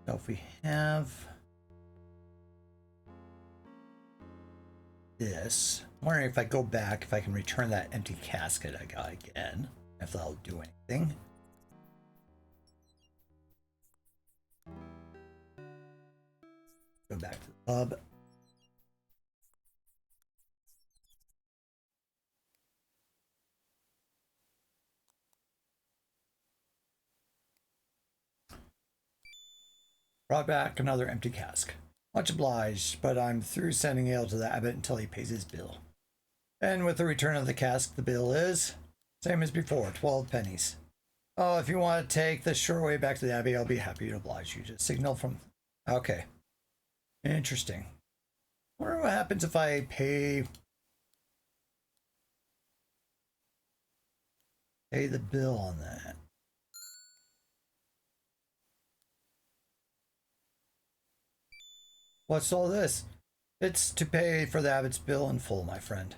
So if we have this, I'm wondering if I go back, if I can return that empty casket I got again, if that'll do anything. Go back to the pub. Brought back another empty cask. Much obliged, but I'm through sending ale to the abbot until he pays his bill. And with the return of the cask, the bill is same as before, 12 pennies. Oh, if you want to take the short way back to the abbey, I'll be happy to oblige you. Just signal from... Okay. Interesting. I wonder what happens if I pay the bill on that. What's all this? It's to pay for the abbot's bill in full, my friend.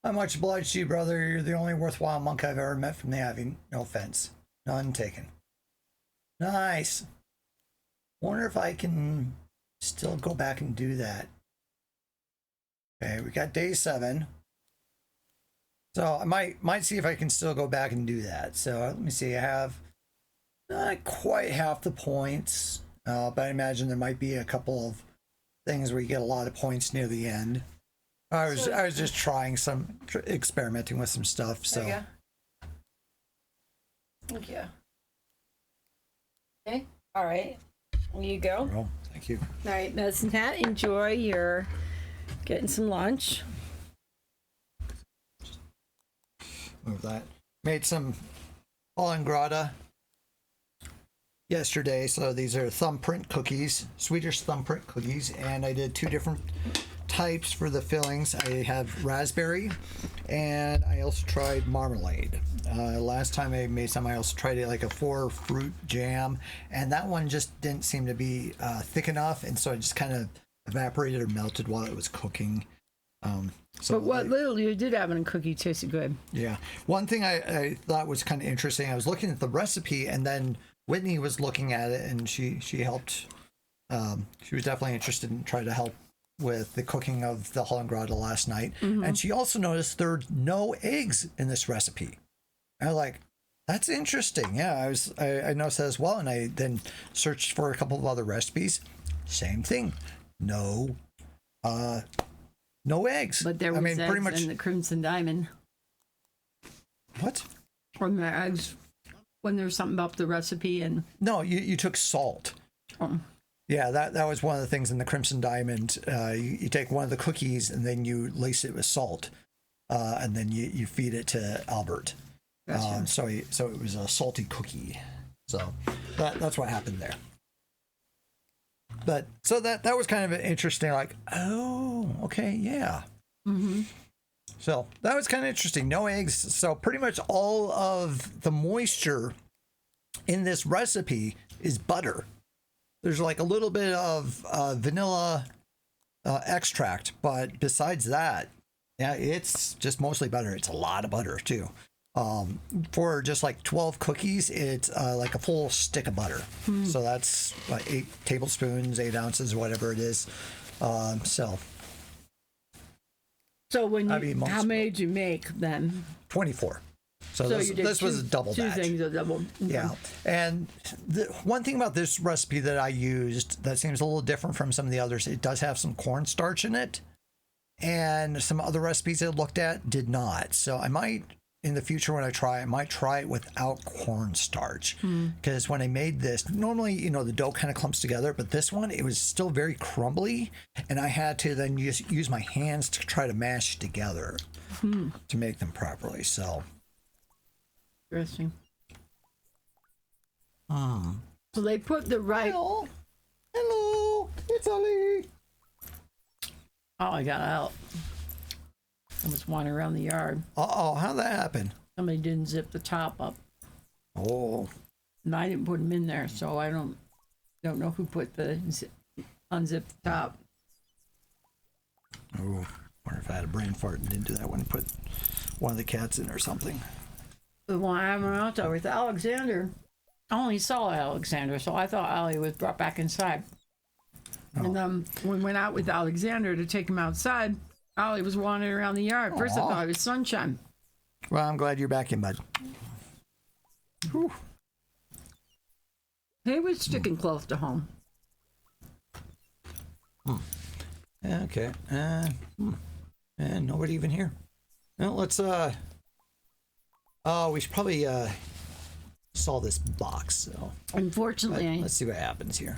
I'm much obliged to you, brother. You're the only worthwhile monk I've ever met from the abbey. No offense. None taken. Nice. Wonder if I can still go back and do that. Okay, we got day 7. So I might see if I can still go back and do that. So let me see. I have not quite half the points, but I imagine there might be a couple of things where you get a lot of points near the end. I was just trying experimenting with some stuff. So. There you go. Thank you. Okay. All right. There you go. Oh, thank you. All right, Medicine Hat. Enjoy your getting some lunch. Move that. Made some Hollangrata yesterday, so these are thumbprint cookies, Swedish thumbprint cookies, and I did 2 different types for the fillings. I have raspberry, and I also tried marmalade. Last time I made some, I also tried it like a 4-fruit jam, and that one just didn't seem to be thick enough, and so it just kind of evaporated or melted while it was cooking. But what little you did have in a cookie tasted good. Yeah. One thing I thought was kind of interesting, I was looking at the recipe, and then Whitney was looking at it, and she helped. She was definitely interested in trying to help with the cooking of the Hollangrata last night. Mm-hmm. And she also noticed there are no eggs in this recipe. And I was like, that's interesting. Yeah, I noticed that as well. And I then searched for a couple of other recipes. Same thing. No eggs. But there was eggs pretty much in the Crimson Diamond. What? From the eggs. When there's something about the recipe and... No, you took salt. Oh. Yeah, that was one of the things in the Crimson Diamond. You take one of the cookies and then you lace it with salt. And then you feed it to Albert. Gotcha. So it was a salty cookie. So that's what happened there. But so that was kind of interesting, like, oh, okay, yeah. Mm-hmm. So that was kind of interesting. No eggs. So pretty much all of the moisture in this recipe is butter. There's like a little bit of vanilla extract, but besides that, yeah, it's just mostly butter. It's a lot of butter too. For just like 12 cookies, it's like a full stick of butter. So that's like 8 tablespoons, 8 ounces, whatever it is. So when how many did you make then? 24. So this was a double batch. 2 things a double. Okay. Yeah. And the one thing about this recipe that I used that seems a little different from some of the others, it does have some cornstarch in it. And some other recipes I looked at did not. So I might, in the future when I might try it without cornstarch. Because when I made this, normally, the dough kind of clumps together, but this one, it was still very crumbly. And I had to then use my hands to try to mash together to make them properly. So. Interesting. So they put the right... Hello, it's Ali. Oh, I got out. I was wandering around the yard. How'd that happen? Somebody didn't zip the top up. Oh. And I didn't put them in there, so I don't know who put the unzipped the top. Oh, wonder if I had a brain fart and didn't do that when I put one of the cats in or something. The one I went out there with Alexander. I only saw Alexander, so I thought Ollie was brought back inside. And then when we went out with Alexander to take him outside, Ollie was wandering around the yard. First I Aw. thought it was Sunshine. Well, I'm glad you're back in, bud. Whew. He was sticking close to home. Okay. And nobody even here. Well, let's oh, we should probably solve this box. So Unfortunately, let's see what happens here.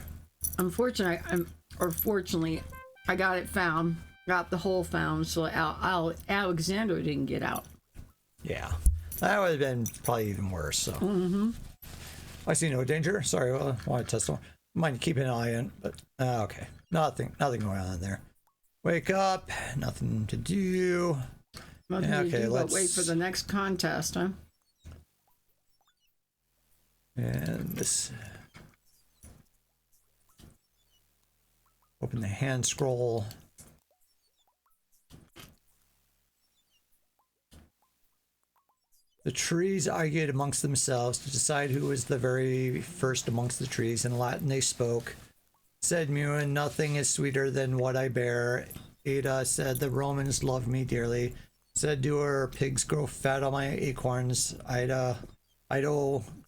Fortunately, I got it found. Got the hole found, so Alexander didn't get out. Yeah, that would have been probably even worse. So I see no danger. Sorry, I want to test one. Mind keeping an eye on, but okay, nothing going on in there. Wake up, nothing to do. Nothing to Okay, do but let's wait for the next contest, huh? And this. Open the hand scroll. The trees argued amongst themselves to decide who was the very first amongst the trees. In Latin they spoke. Said Muin, nothing is sweeter than what I bear. Ada said, the Romans love me dearly. Said Doer, pigs grow fat on my acorns. Ido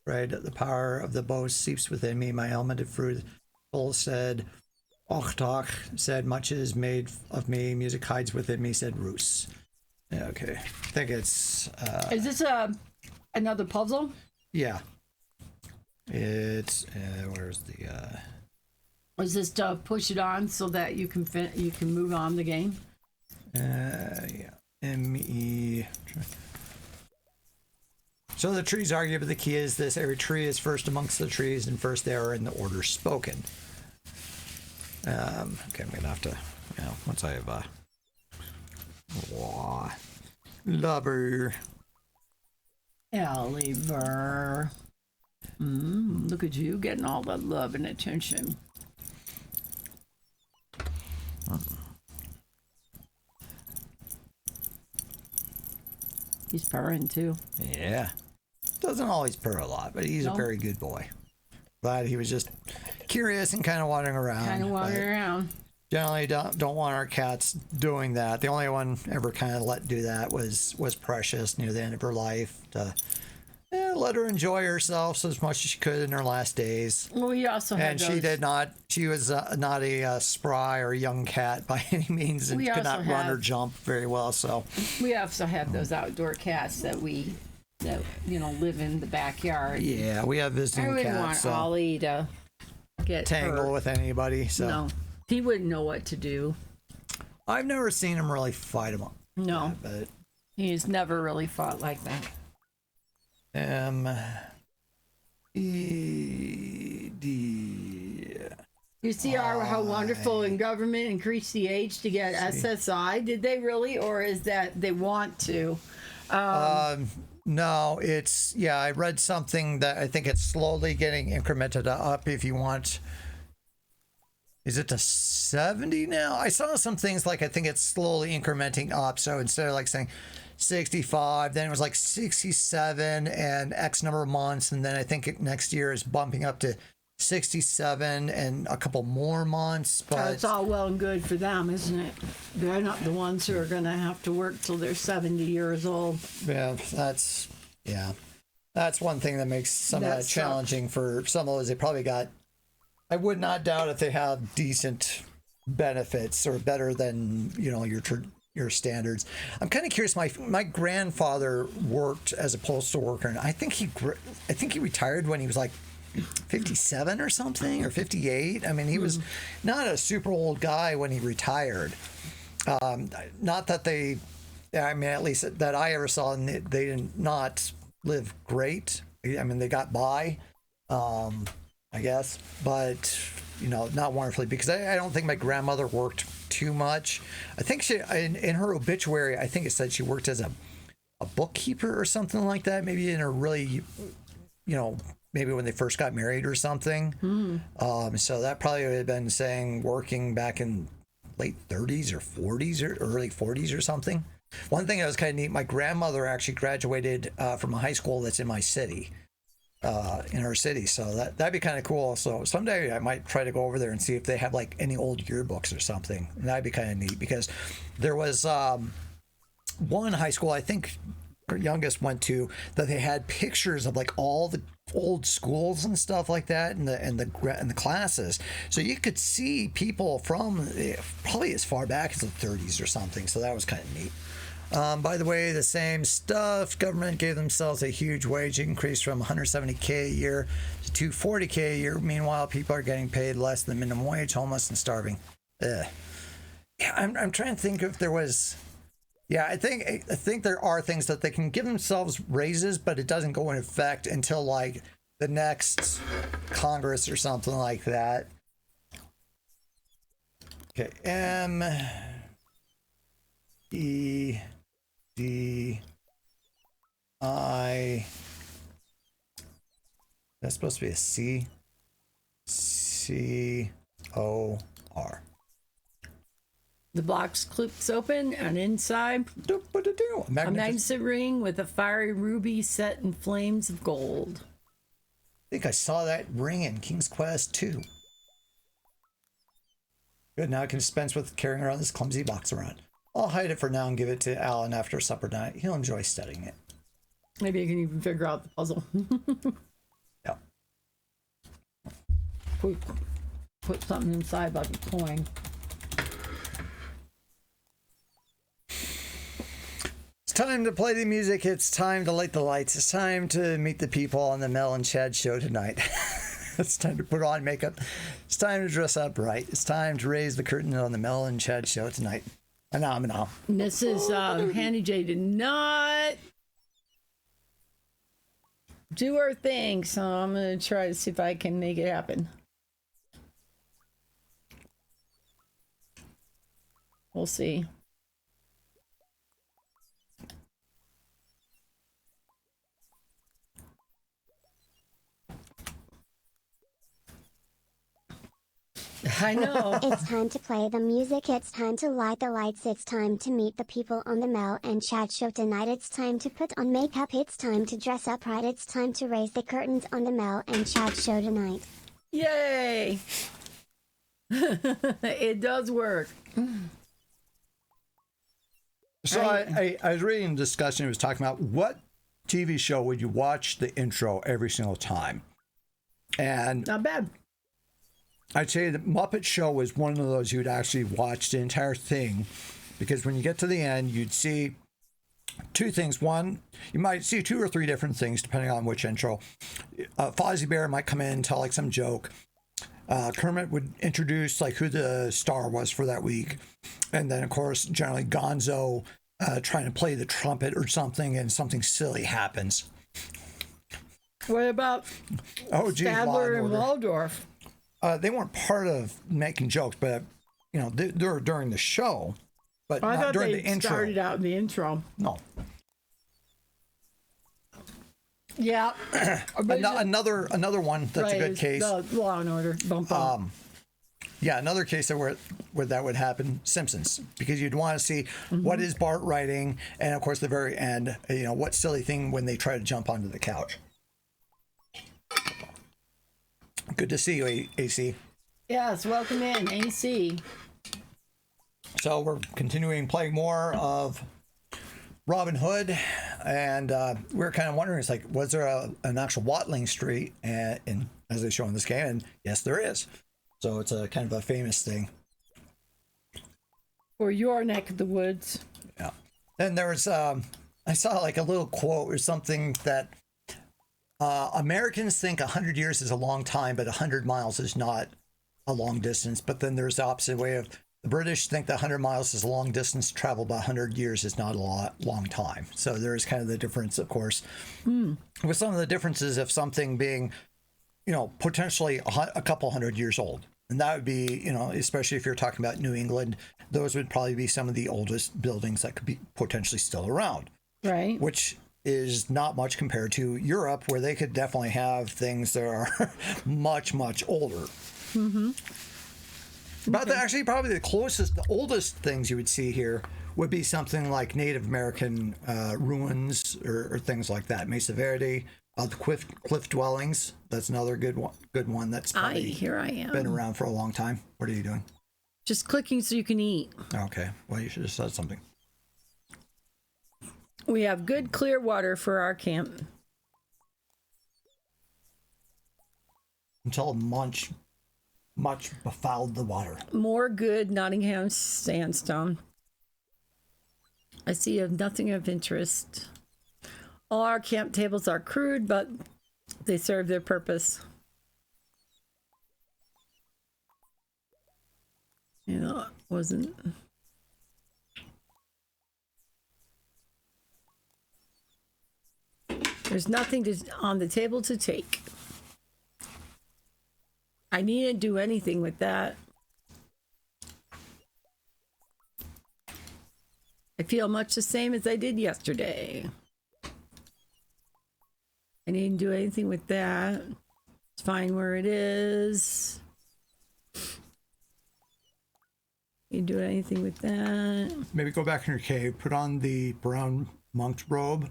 cried, the power of the bow seeps within me. My helmet of fruit. Bull said, Ochtok said, much is made of me. Music hides within me, said Roos. Yeah, okay. I think it's... Is this another puzzle? yeah. It's... where's the... Is this to push it on so that you can move on the game? yeah. M-E... So the trees argue, but the key is this. Every tree is first amongst the trees, and first they are in the order spoken. Okay, I'm going to have to... once I have... Lover. Oliver. Look at you getting all the love and attention. He's purring too. Yeah. Doesn't always purr a lot, but he's a very good boy. Glad he was just curious and kind of wandering around. Generally don't want our cats doing that. The only one ever kind of let do that was Precious near the end of her life to let her enjoy herself as much as she could in her last days. Well, we also had and she did not. She was not a spry or young cat by any means, and could not run or jump very well. So we also have those outdoor cats that live in the backyard. Yeah, we have visiting cats. I wouldn't want Ollie to get tangle hurt with anybody. So no, he wouldn't know what to do. I've never seen him really fight him. No, but he's never really fought like that. E-D. You see how wonderful in government increased the age to get SSI? Did they really, or is that they want to? No, it's I read something that I think it's slowly getting incremented up. If you want, is it to 70 now? I saw some things like I think it's slowly incrementing up. So instead of like saying 65, then it was like 67 and X number of months, and then I think next year is bumping up to 67 and a couple more months. But it's all well and good for them, isn't it? They're not the ones who are going to have to work till they're 70 years old. Yeah, that's one thing that makes some of that challenging for some of those. They probably got, I would not doubt if they have decent benefits or better than your standards. I'm kind of curious. My grandfather worked as a postal worker, and I think he retired when he was like 57 or something, or 58. I mean, he was not a super old guy when he retired. Not that at least that I ever saw, and they did not live great. I mean, they got by, I guess, but not wonderfully, because I don't think my grandmother worked too much. I think she, in her obituary, I think it said she worked as a bookkeeper or something like that. Maybe in a really, maybe when they first got married or something. So that probably would have been saying working back in late 30s or 40s or early 40s or something. One thing that was kind of neat, my grandmother actually graduated from a high school that's in my city. in our city. So that'd be kind of cool. So someday I might try to go over there and see if they have like any old yearbooks or something. And that'd be kind of neat because there was one high school I think our youngest went to that they had pictures of like all the old schools and stuff like that in the classes. So you could see people from probably as far back as the 30s or something. So that was kind of neat. By the way, the same stuff. Government gave themselves a huge wage increase from 170K a year to 240K a year. Meanwhile, people are getting paid less than minimum wage, homeless and starving. Ugh. Yeah, I'm trying to think if there was. Yeah, I think there are things that they can give themselves raises, but it doesn't go into effect until like the next Congress or something like that. Okay, MEDI. That's supposed to be a COR. The box clips open, and inside, a magnificent ring with a fiery ruby set in flames of gold. I think I saw that ring in King's Quest 2. Good, now I can dispense with carrying around this clumsy box around. I'll hide it for now and give it to Alan after supper night. He'll enjoy studying it. Maybe you can even figure out the puzzle. Yeah. Put something inside like a coin. It's time to play the music. It's time to light the lights. It's time to meet the people on the Mel and Chad show tonight. It's time to put on makeup. It's time to dress up right. It's time to raise the curtain on the Mel and Chad show tonight. Phenomenal. Mrs. Handy J did not do her thing, so I'm going to try to see if I can make it happen. We'll see. I know. It's time to play the music. It's time to light the lights. It's time to meet the people on the Mel and Chad show tonight. It's time to put on makeup. It's time to dress up right. It's time to raise the curtains on the Mel and Chad show tonight. Yay! It does work. So I was reading a discussion. It was talking about what TV show would you watch the intro every single time? And Not bad. I'd say the Muppet Show was one of those you'd actually watch the entire thing, because when you get to the end, you'd see two things. One, you might see two or three different things depending on which intro. Fozzie Bear might come in and tell like some joke. Kermit would introduce like who the star was for that week, and then of course generally Gonzo trying to play the trumpet or something, and something silly happens. What about Stadler and Waldorf? They weren't part of making jokes, but you know they were during the show, but I not thought during they the intro. started out in the intro. No. Yeah. Another one that's a good case. The Law and Order. Bump up. Yeah, another case where that would happen, Simpsons, because you'd want to see what is Bart writing, and of course the very end, you know, what silly thing when they try to jump onto the couch. Good to see you, AC. Yes, welcome in, AC. So we're continuing playing more of Robin Hood, and we're kind of wondering, it's like, was there an actual Watling Street as they show in this game? And yes, there is. So it's a kind of a famous thing. Or your neck of the woods. Yeah. Then there was, I saw like a little quote or something that Americans think 100 years is a long time, but 100 miles is not a long distance. But then there's the opposite way of the British think that 100 miles is a long distance traveled, but 100 years is not a long time. So there is kind of the difference, of course, with some of the differences of something being, you know, potentially a couple hundred years old. And that would be, you know, especially if you're talking about New England, those would probably be some of the oldest buildings that could be potentially still around. Right. Which is not much compared to Europe, where they could definitely have things that are much, much older. Mm-hmm. But actually, probably the oldest things you would see here would be something like Native American ruins or things like that. Mesa Verde, the cliff dwellings. That's another good one. Good one. That's probably Here I am. been around for a long time. What are you doing? Just clicking so you can eat. Okay. Well, you should have said something. We have good clear water for our camp. Until much befouled the water. More good Nottingham sandstone. I see of nothing of interest. All our camp tables are crude, but they serve their purpose. You know, it wasn't. There's nothing on the table to take. I needn't do anything with that. I feel much the same as I did yesterday. I didn't do anything with that. It's fine where it is. You do anything with that? Maybe go back in your cave, put on the brown monk's robe,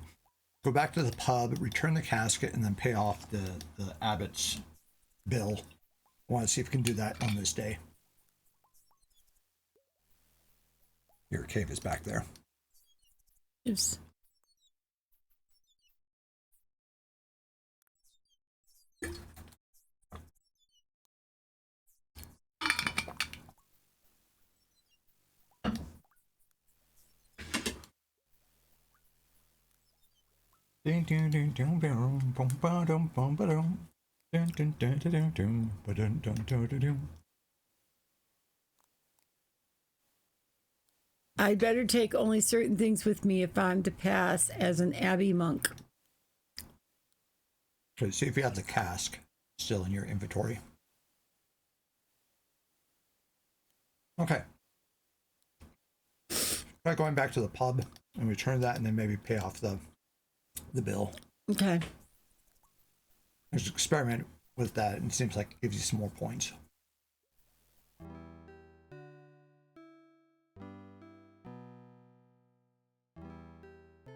go back to the pub, return the casket, and then pay off the abbot's bill. I want to see if we can do that on this day. Your cave is back there. Yes. I'd better take only certain things with me if I'm to pass as an abbey monk. Okay, see if you have the cask still in your inventory. Okay. Try going back to the pub and return that, and then maybe pay off the bill. Okay. Just experiment with that, and it seems like it gives you some more points.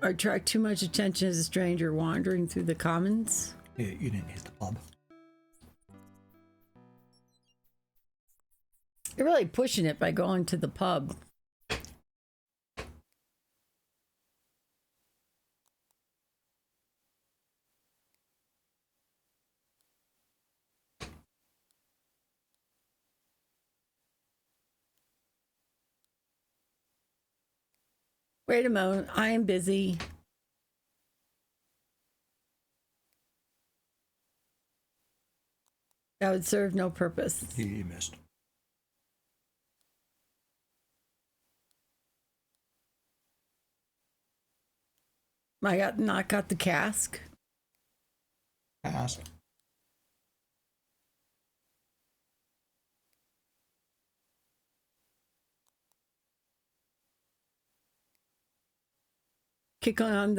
I attract too much attention as a stranger wandering through the commons. You didn't hit the pub. You're really pushing it by going to the pub. Wait a moment, I am busy. That would serve no purpose. You missed. I not got the cask. Cask. Clicking on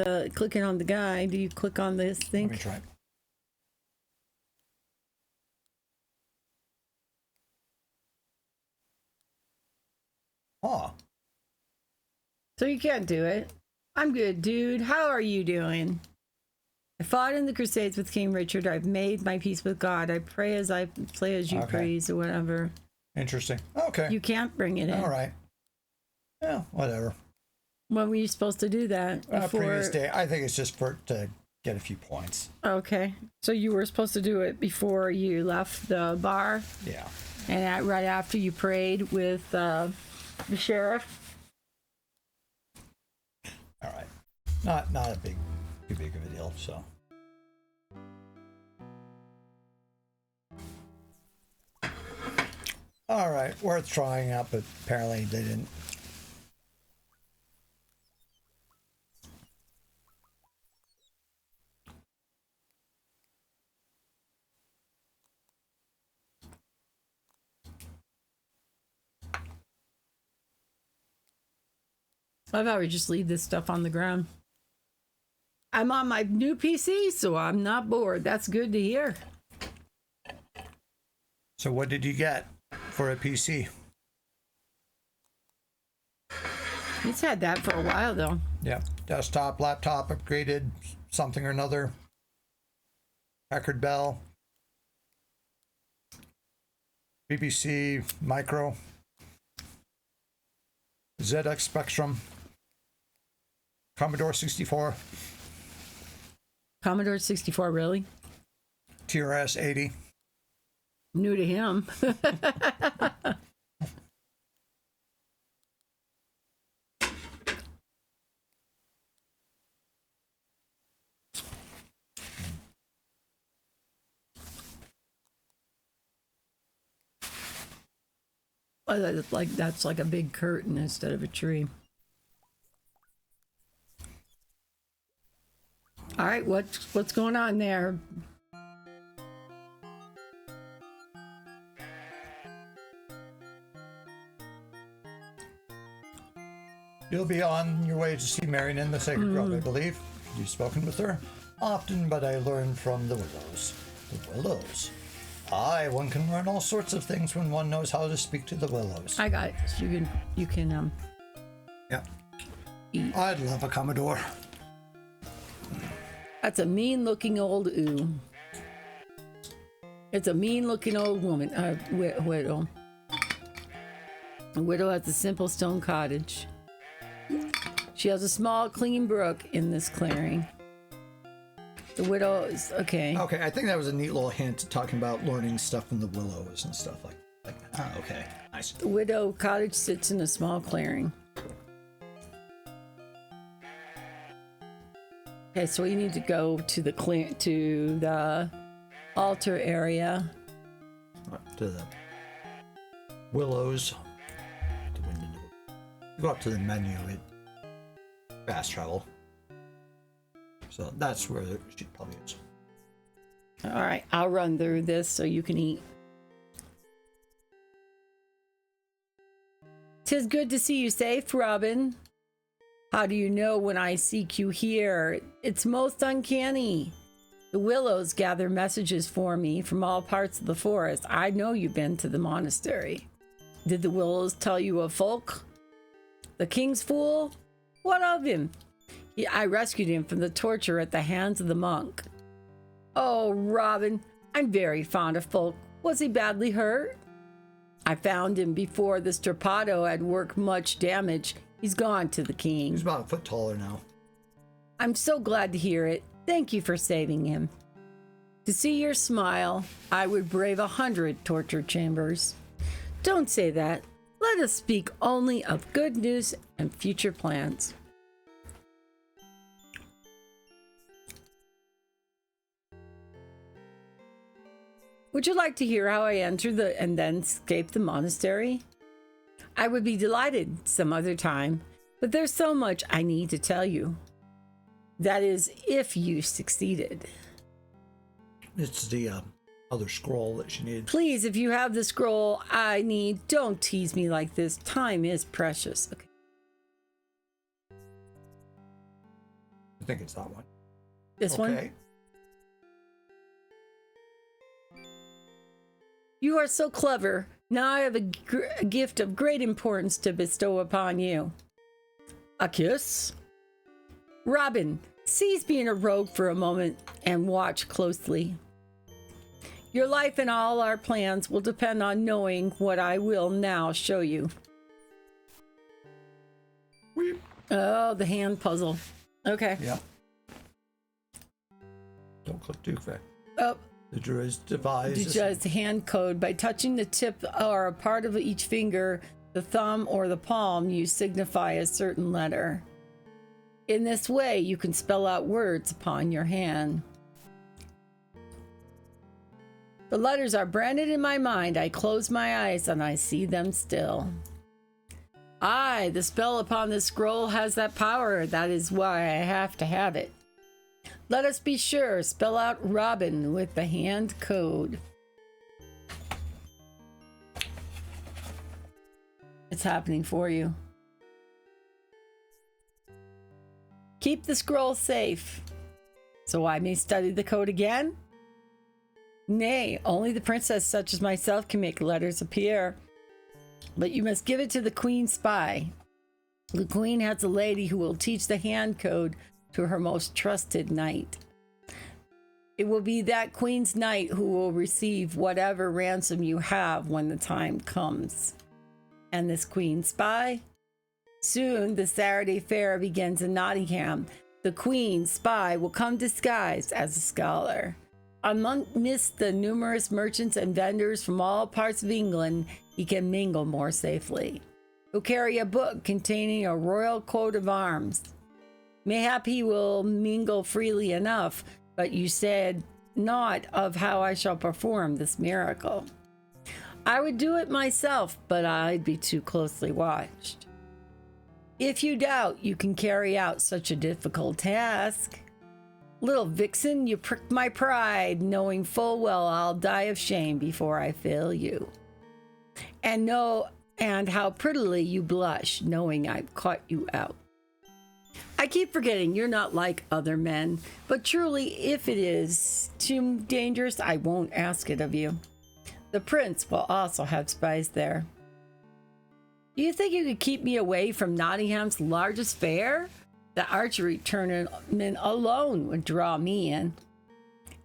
the guy. Do you click on this thing? Let me try. Oh. So you can't do it. I'm good, dude. How are you doing? I fought in the Crusades with King Richard. I've made my peace with God. I pray as I play as you praise or whatever. Interesting. Okay. You can't bring it in. All right. Yeah, whatever. When were you supposed to do that? Previous day. I think it's just to get a few points. Okay. So you were supposed to do it before you left the bar? Yeah. And right after you prayed with the sheriff? All right. Not a too big of a deal, so. All right, worth trying out, but apparently they didn't. I thought we'd just leave this stuff on the ground. I'm on my new PC, so I'm not bored. That's good to hear. So what did you get for a PC? It's had that for a while, though. Yeah, desktop, laptop, upgraded, something or another. Packard Bell, BBC Micro, ZX Spectrum, Commodore 64, Commodore 64, really? TRS 80. New to him. Oh, that's like a big curtain instead of a tree. All right, what's going on there? You'll be on your way to see Marion in the Sacred Grove, I believe. You've spoken with her often, but I learned from the Willows. The Willows. Aye, one can learn all sorts of things when one knows how to speak to the Willows. I got it. So you can Yeah. eat. I'd love a Commodore. That's a mean-looking old ooh. It's a mean-looking old woman. Widow. A widow has a simple stone cottage. She has a small, clean brook in this clearing. The widow is okay. Okay, I think that was a neat little hint talking about learning stuff from the Willows and stuff like okay, nice. The widow cottage sits in a small clearing. Okay, so we need to go to the altar area. Up to the Willows. Go up to the menu at fast travel. So that's where she probably is. All right, I'll run through this so you can eat. 'Tis good to see you safe, Robin. How do you know when I seek you here? It's most uncanny. The willows gather messages for me from all parts of the forest. I know you've been to the monastery. Did the willows tell you of Folk? The king's fool? What of him? I rescued him from the torture at the hands of the monk. Oh, Robin, I'm very fond of Folk. Was he badly hurt? I found him before the Strapato had worked much damage. He's gone to the king. He's about a foot taller now. I'm so glad to hear it. Thank you for saving him. To see your smile, I would brave 100 torture chambers. Don't say that. Let us speak only of good news and future plans. Would you like to hear how I entered and then escaped the monastery? I would be delighted some other time, but there's so much I need to tell you. That is, if you succeeded. It's the other scroll that she needed. Please, if you have the scroll I need, don't tease me like this. Time is precious. Okay. I think it's that one. This one? Okay. You are so clever. Now I have a gift of great importance to bestow upon you. A kiss? Robin, cease being a rogue for a moment and watch closely. Your life and all our plans will depend on knowing what I will now show you. Weep. Oh, the hand puzzle. Okay. Yeah. Don't click too fast. Oh. The druid's device. Just hand code. By touching the tip or a part of each finger, the thumb or the palm, you signify a certain letter. In this way, you can spell out words upon your hand. The letters are branded in my mind. I close my eyes and I see them still. Aye, the spell upon this scroll has that power. That is why I have to have it. Let us be sure. Spell out Robin with the hand code. It's happening for you. Keep the scroll safe, so I may study the code again? Nay, only the princess such as myself can make letters appear. But you must give it to the queen's spy. The queen has a lady who will teach the hand code to her most trusted knight. It will be that queen's knight who will receive whatever ransom you have when the time comes. And this queen spy? Soon the Saturday fair begins in Nottingham. The queen spy will come disguised as a scholar. Amidst the numerous merchants and vendors from all parts of England, he can mingle more safely. He'll carry a book containing a royal coat of arms. Mayhap he will mingle freely enough, but you said not of how I shall perform this miracle. I would do it myself, but I'd be too closely watched. If you doubt you can carry out such a difficult task, little vixen, you pricked my pride, knowing full well I'll die of shame before I fail you. And how prettily you blush, knowing I've caught you out. I keep forgetting you're not like other men, but truly, if it is too dangerous, I won't ask it of you. The prince will also have spies there. Do you think you could keep me away from Nottingham's largest fair? The archery tournament alone would draw me in,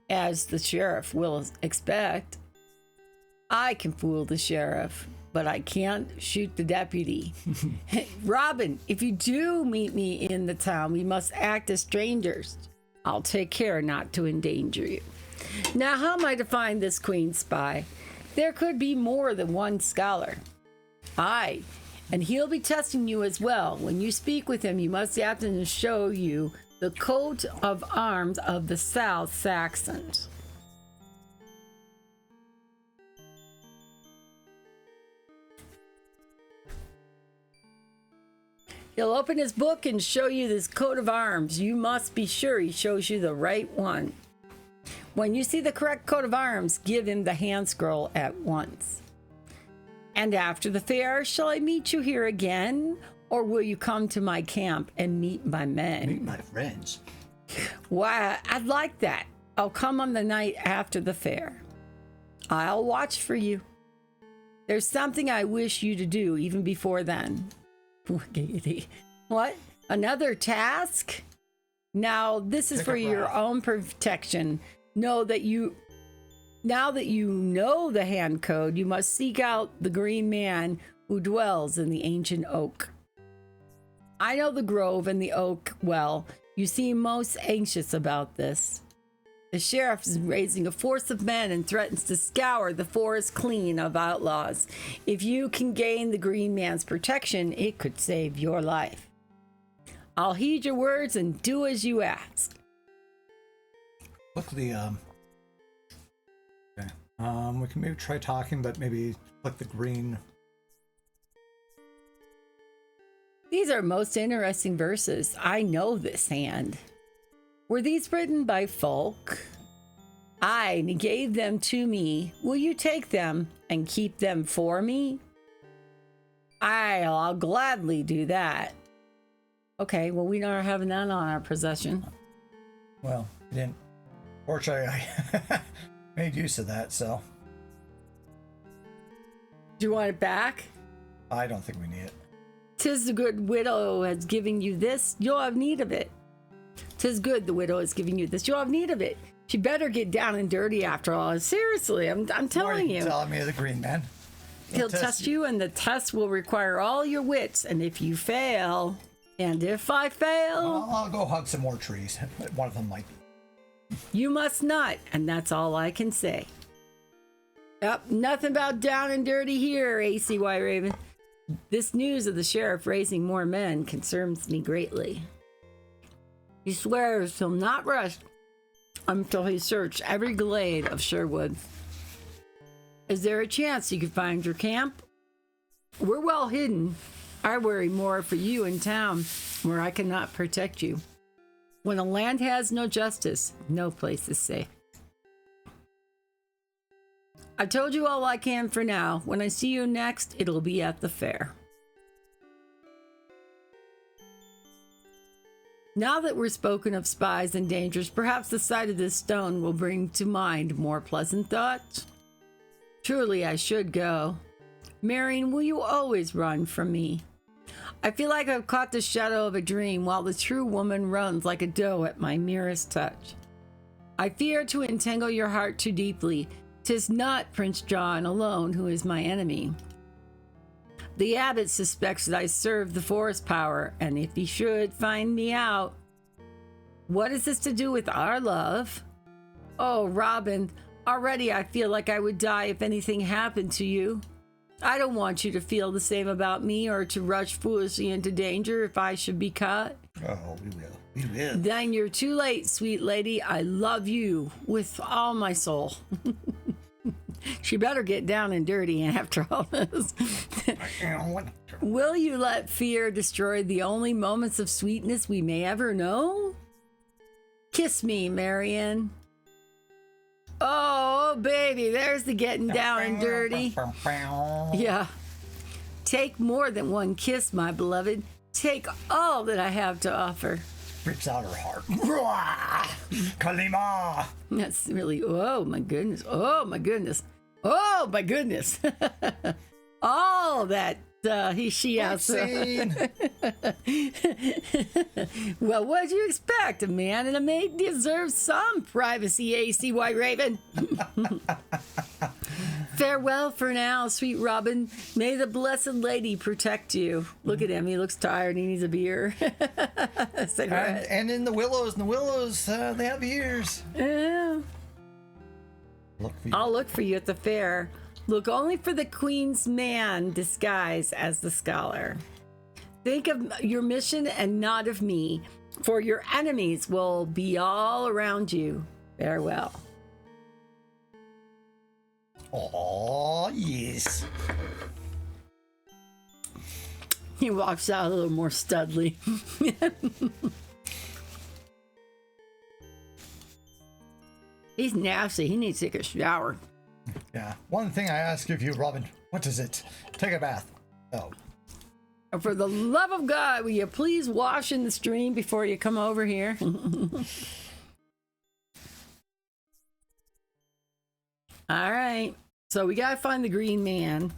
as the sheriff will expect. I can fool the sheriff, but I can't shoot the deputy. Robin, if you do meet me in the town, we must act as strangers. I'll take care not to endanger you. Now, how am I to find this queen spy? There could be more than one scholar. Aye, and he'll be testing you as well. When you speak with him, you must ask him to show you the coat of arms of the South Saxons. He'll open his book and show you this coat of arms. You must be sure he shows you the right one. When you see the correct coat of arms, give him the hand scroll at once. And after the fair, shall I meet you here again? Or will you come to my camp and meet my men? Meet my friends. Why, I'd like that. I'll come on the night after the fair. I'll watch for you. There's something I wish you to do even before then. What? Another task? Now, this is for your own protection. Now that you know the hand code, you must seek out the green man who dwells in the ancient oak. I know the grove and the oak well. You seem most anxious about this. The sheriff is raising a force of men and threatens to scour the forest clean of outlaws. If you can gain the green man's protection, it could save your life. I'll heed your words and do as you ask. Look the okay. We can maybe try talking, but maybe click the green. These are most interesting verses. I know this hand. Were these written by folk? Aye, and he gave them to me. Will you take them and keep them for me? Aye, I'll gladly do that. Okay, well, we are having that on our possession. Well, we didn't. Fortunately, I made use of that, so. Do you want it back? I don't think we need it. 'Tis the good widow has given you this. You'll have need of it. 'Tis good the widow is giving you this. You'll have need of it. She better get down and dirty after all. Seriously, I'm telling you. Telling me the green man. He'll test you, and the test will require all your wits. And if you fail, and if I fail, well, I'll go hug some more trees. One of them might be. You must not, and that's all I can say. Yep, nothing about down and dirty here, ACY Raven. This news of the sheriff raising more men concerns me greatly. He swears he'll not rest until he's searched every glade of Sherwood. Is there a chance you could find your camp? We're well hidden. I worry more for you in town, where I cannot protect you. When a land has no justice, no place is safe. I told you all I can for now. When I see you next, it'll be at the fair. Now that we're spoken of spies and dangers, perhaps the sight of this stone will bring to mind more pleasant thoughts. Truly, I should go. Marion, will you always run from me? I feel like I've caught the shadow of a dream while the true woman runs like a doe at my merest touch. I fear to entangle your heart too deeply. 'Tis not Prince John alone who is my enemy. The abbot suspects that I serve the forest power, and if he should find me out, what is this to do with our love? Oh, Robin, already I feel like I would die if anything happened to you. I don't want you to feel the same about me or to rush foolishly into danger if I should be caught. Oh, we will. We will. Then you're too late, sweet lady. I love you with all my soul. She better get down and dirty after all this. Will you let fear destroy the only moments of sweetness we may ever know? Kiss me, Marian. Oh, baby, there's the getting down and dirty. Yeah. Take more than one kiss, my beloved. Take all that I have to offer. Rips out her heart. Kalima! That's really, oh my goodness. Oh my goodness. Oh my goodness. All that she has. Well, what'd you expect? A man and a maid deserve some privacy, AC White Raven. Farewell for now, sweet Robin. May the blessed lady protect you. Look at him. He looks tired. He needs a beer. and in the willows, they have ears. Yeah. I'll look for you at the fair. Look only for the queen's man disguised as the scholar. Think of your mission and not of me, for your enemies will be all around you. Farewell. Oh, yes. He walks out a little more studly. He's nasty. He needs to take a shower. Yeah. One thing I ask of you, Robin. What is it? Take a bath. Oh. For the love of God, will you please wash in the stream before you come over here? All right. So we got to find the green man.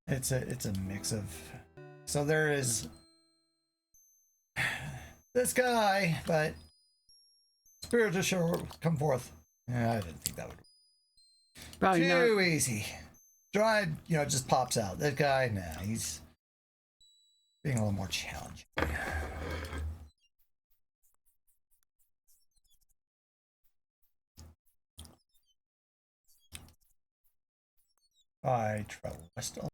It's a mix of... So there is this guy, but spirit to show come forth. Yeah, I didn't think that would Probably too not. easy. Dried, just pops out. That guy, nah, he's being a little more challenging. I trust